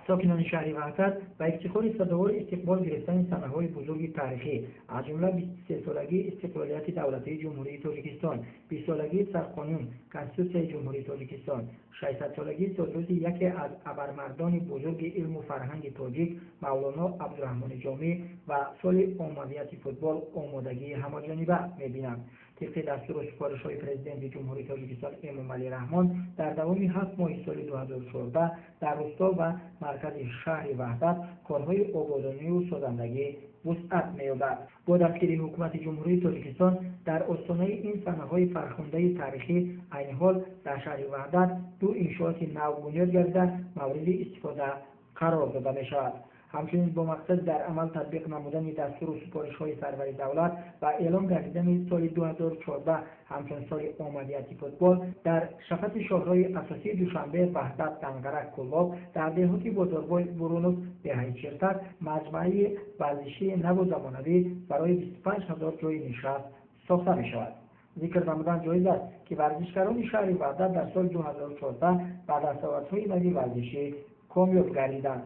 ساکنان شهر وحدت با افتخار سزاوار استقبال گرفتن صحنه‌های بزرگ تاریخی از جمله 23 سالگی استقلالیت دولتی جمهوری تاجیکستان، 20 سالگی سرقانون کنستیتوسیون جمهوری تاجیکستان، 600 سالگی صدور یکی از ابرمردان بزرگ علم و فرهنگ تاجیک مولانا عبدالرحمن جامی و سال عمومیت فوتبال آمادگی همه‌جانبه می‌بینند. طبق دستور و سفارش‌های پرزیدنت جمهوری تاجیکستان امامعلی رحمان در دوام 7 ماه سال 2014 در روستا و مرکز شهر وحدت کارهای آبادانی و سازندگی وسعت می‌یابد. با دستگیری حکومت جمهوری تاجیکستان در آستانه این صحنه‌های فرخنده تاریخی عین حال در شهر وحدت دو انشاءات نو بنیاد گردیده مورد استفاده قرار داده می‌شود. همچنین با مقصد در عمل تطبیق نمودن دستور و سفارش‌های سرور دولت و اعلام گردیدن سال 2014 همچون سال آمادیت فوتبال در شفت شهرهای اساسی دوشنبه، وحدت، دنگرک، کلباب، در دهاتی بازاربای برونوس، دهه چرتک مجموعه ورزشی نو و زمانوی برای 25000 جای نشست ساخته می‌شود. ذکر نمودن جایز است که ورزشکاران شهر وحدت در سال 2014 با دستاوردهای نوی ورزشی کامیاب گردیدند.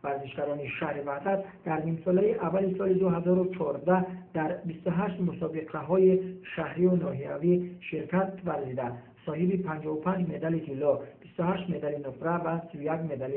ورزشکاران شهر وحدت در نیم ساله اول سال 2014 در 28 مسابقه‌های شهری و ناحیه‌ای شرکت ورزیده صاحب 55 مدال طلا، 28 مدال نقره و 31 مدال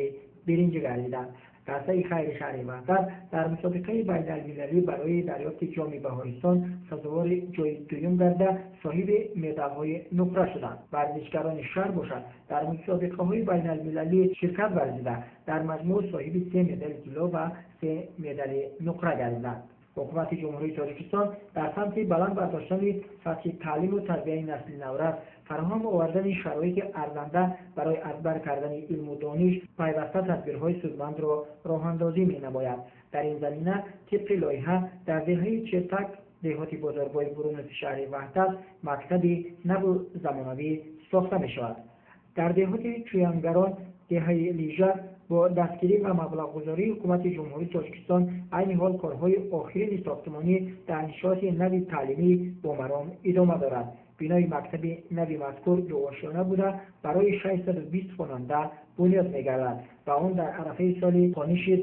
برنج گردیدند. دسته خیر شهر وحدت در مسابقه بین‌المللی برای دریافت جام بهارستان سزاوار جای دوم گردیده صاحب مدال‌های نقره شدند. ورزشکاران شهر باشد در مسابقه‌های بین‌المللی شرکت ورزیده در مجموع صاحب 3 مدال طلا و 3 مدال نقره گردیدند. حکومت جمهوری تاجیکستان در سمت بلند برداشتن سطح تعلیم و تربیت نسل نورست فراهم آوردن شرایط ارزنده برای افزایش کردن علم و دانش پیوسته تدبیرهای سودمند را راه‌اندازی می‌نماید. در این زمینه طبق لایحه در دهه چرتک دهاتی بازاربای برونوس شهر وحدت مکتب نو زمانوی ساخته می‌شود. در دهات چویانگران دهه لیژر با دستگیری و مبلغ‌گذاری حکومت جمهوری تاجیکستان عین حال کارهای آخرین ساختمانی در انشاءات نوی تعلیمی با مرام ادامه دارد. بنای مکتب نوی مذکور دو آشیانه بوده برای 620 خواننده بنیاد می‌گردد و آن در عرفه سال خانش 2014-2015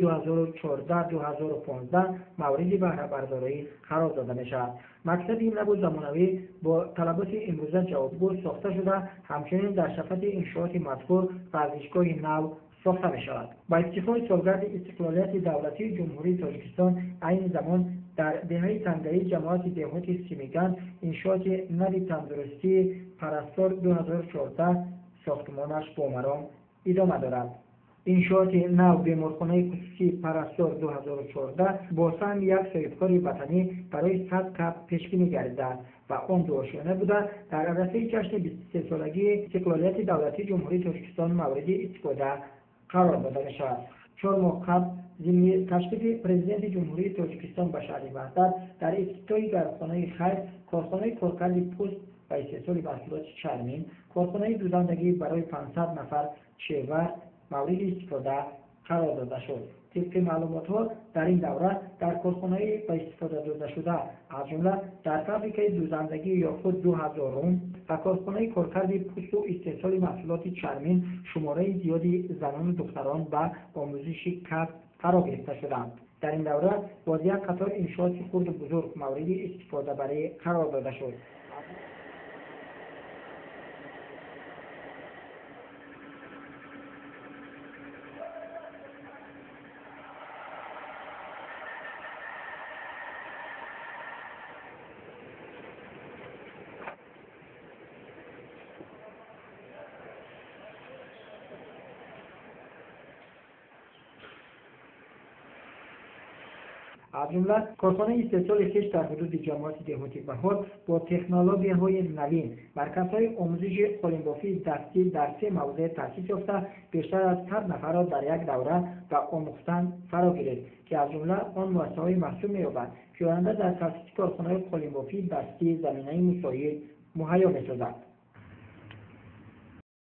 مورد بهره برداری قرار داده می‌شود. مکتب نو زمانوی با طلبات امروزه جوابگو ساخته شده همچنین در شفت انشاءات مذکور ورزشگاه نو ساخته می‌شود. با افتخار سالگرد استقلالیت دولتی جمهوری تاجیکستان عین زمان در دهه تنگه‌ای جماعت دهات سیمیگان انشاءات نوی تندرستی پرستار 2014 ساختمانش با مرام ادامه دارد. انشاءات نو بیمارخانه خصوصی پرستار 2014 با سهم یک صاحبکار وطنی برای 100 کپ پیشبینی گردیده و آن دو آشیانه بوده در عرصه جشن 23 سالگی استقلالیت دولتی جمهوری تاجیکستان مورد استفاده قرار داده می‌شود. 4 ماه قبل ضمن تشریف پرزیدنت جمهوری تاجیکستان به شهر وحدت در افتتاح گردخانه خیر، کارخانه کارکرد پست و استحصال محصولات چرمین، کارخانه دوزندگی برای 500 نفر شیور مورد استفاده قرار داده شد. طبق معلومات‌ها در این دوره در کارخانه به استفاده داده شده از جمله در فابریکه دوزندگی یافت 2000 روم و کارخانه کارکرد پوست و استحصال محصولات چرمین شماره زیادی زنان و دختران به آموزش کسب قرار گرفته شدند. در این دوره باز یک قطار انشاءات خرد و بزرگ مورد استفاده برای قرار داده شد. از جمله کارخانه استحصال خش در حدود جماعت دهاتی بهار با تکنولوژی‌های نوین، مرکزهای آموزش قالین‌بافی دستی در 3 موضع تأسیس یافته بیشتر از 100 نفر را در یک دوره و آموختن فرا گرفت که از جمله آن مؤسسه‌های محسوب می‌یابند که آینده در تأسیس کارخانه‌های قالین‌بافی دستی زمینه مساعد مهیا می‌سازد.